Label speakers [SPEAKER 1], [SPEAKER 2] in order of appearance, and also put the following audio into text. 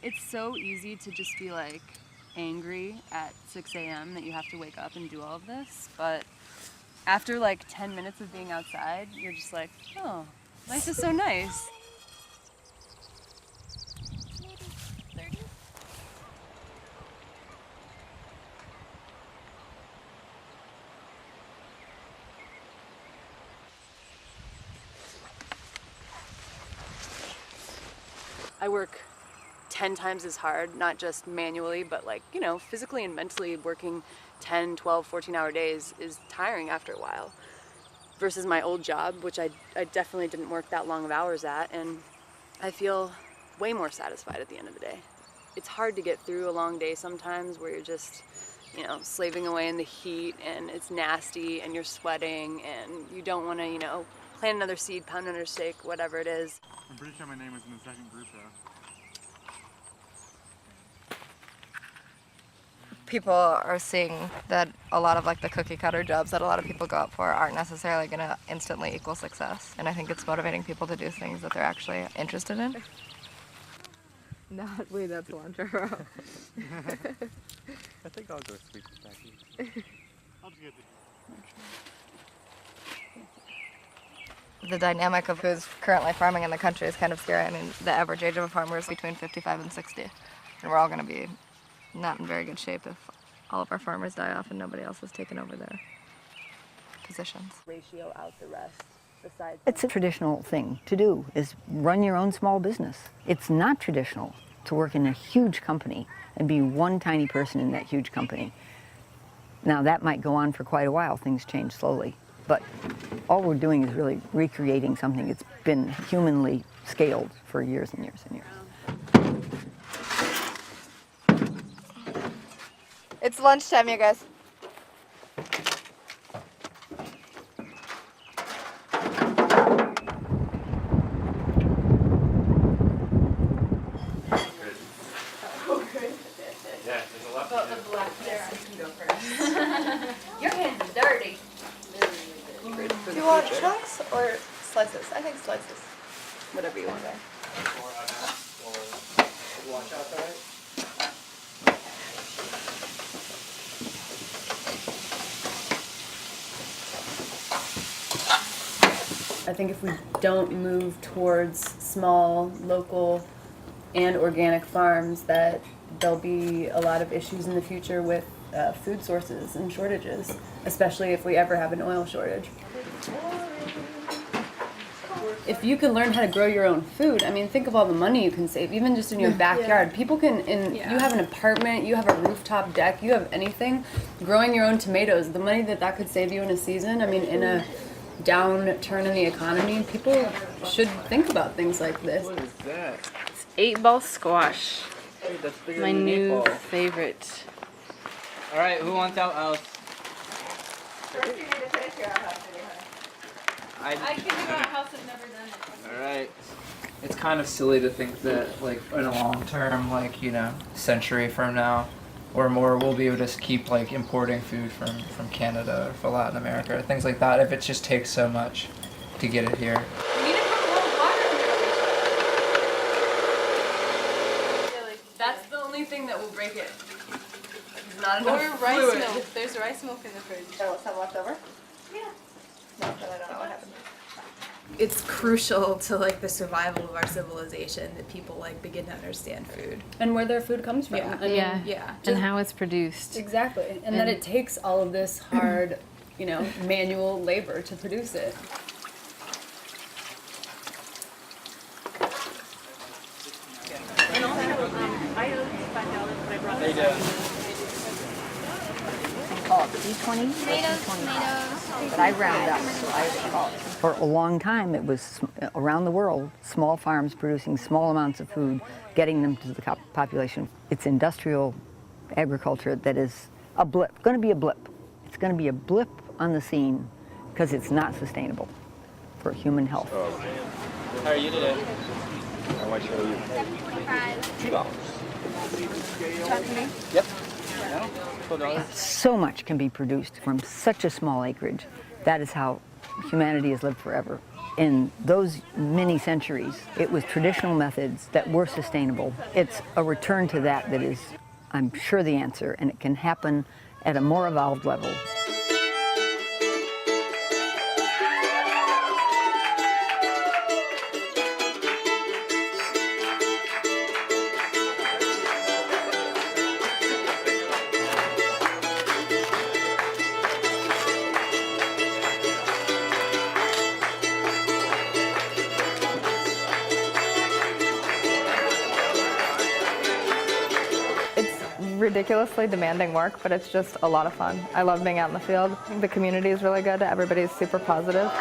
[SPEAKER 1] It's so easy to just be like angry at 6 a.m. that you have to wake up and do all of this, but after like 10 minutes of being outside, you're just like, oh, life is so nice. I work 10 times as hard, not just manually, but like, you know, physically and mentally working 10, 12, 14-hour days is tiring after a while. Versus my old job, which I definitely didn't work that long of hours at, and I feel way more satisfied at the end of the day. It's hard to get through a long day sometimes where you're just, you know, slaving away in the heat and it's nasty and you're sweating and you don't want to, you know, plant another seed, pound another steak, whatever it is.
[SPEAKER 2] I'm pretty sure my name was in the second group though.
[SPEAKER 3] People are seeing that a lot of like the cookie cutter jobs that a lot of people go out for aren't necessarily going to instantly equal success. And I think it's motivating people to do things that they're actually interested in.
[SPEAKER 4] Not, wait, that's cilantro.
[SPEAKER 2] I think I'll go sweet potato. I'll just get
[SPEAKER 3] The dynamic of who's currently farming in the country is kind of scary. I mean, the average age of a farmer is between 55 and 60. And we're all going to be not in very good shape if all of our farmers die off and nobody else has taken over their positions.
[SPEAKER 1] Ratio out the rest. Besides,
[SPEAKER 5] It's a traditional thing to do, is run your own small business. It's not traditional to work in a huge company and be one tiny person in that huge company. Now that might go on for quite a while, things change slowly, but all we're doing is really recreating something that's been humanly scaled for years and years and years.
[SPEAKER 3] It's lunchtime, you guys.
[SPEAKER 2] Yeah, there's a lot.
[SPEAKER 1] your hands are dirty.
[SPEAKER 3] Do you want chunks or slices? I think slices. Whatever you want there.
[SPEAKER 2] Watch out there.
[SPEAKER 1] I think if we don't move towards small, local, and organic farms, that there'll be a lot of issues in the future with food sources and shortages, especially if we ever have an oil shortage. If you can learn how to grow your own food, I mean, think of all the money you can save, even just in your backyard. People can, you have an apartment, you have a rooftop deck, you have anything, growing your own tomatoes, the money that could save you in a season, I mean, in a downturn in the economy, people should think about things like this.
[SPEAKER 2] What is that?
[SPEAKER 4] It's 8-ball squash.
[SPEAKER 2] Dude, that's bigger
[SPEAKER 4] My
[SPEAKER 2] than an
[SPEAKER 4] new
[SPEAKER 2] 8-ball.
[SPEAKER 4] favorite.
[SPEAKER 6] All right, who wants out house?
[SPEAKER 3] First, you need to finish your house.
[SPEAKER 6] I
[SPEAKER 4] can do our house. I've never done it.
[SPEAKER 6] All right. It's kind of silly to think that, like, in a long term, like, you know, century from now or more, we'll be able to keep, like, importing food from Canada or from Latin America or things like that if it just takes so much to get it here.
[SPEAKER 1] We need to put a little water in the That's the only thing that will break it. There's not enough
[SPEAKER 4] Or rice
[SPEAKER 1] fluid.
[SPEAKER 4] milk. There's rice milk in the fridge.
[SPEAKER 3] Oh, some left over? Yeah. No, then I don't know what happened.
[SPEAKER 7] It's crucial to like the survival of our civilization that people like begin to understand food.
[SPEAKER 1] And where their food comes from.
[SPEAKER 7] Yeah.
[SPEAKER 1] I mean,
[SPEAKER 7] Yeah.
[SPEAKER 4] And how it's produced.
[SPEAKER 1] exactly. And that it takes all of this hard, you know, manual labor to produce it.
[SPEAKER 6] How you doing?
[SPEAKER 5] Call it D20, tomatoes, but I round up, so I call it. For a long time, it was around the world, small farms producing small amounts of food, getting them to the population. It's industrial agriculture that is a blip, going to be a blip. It's going to be a blip on the scene because it's not sustainable for human health.
[SPEAKER 6] How are you today?
[SPEAKER 2] How much are you? $2.
[SPEAKER 6] Yep.
[SPEAKER 5] So much can be produced from such a small acreage. That is how humanity has lived forever. in those many centuries, it was traditional methods that were sustainable. It's a return to that that is, I'm sure, the answer, and it can happen at a more evolved level.
[SPEAKER 3] It's ridiculously demanding work, but it's just a lot of fun. I love being out in the field. The community is really good. Everybody's super positive.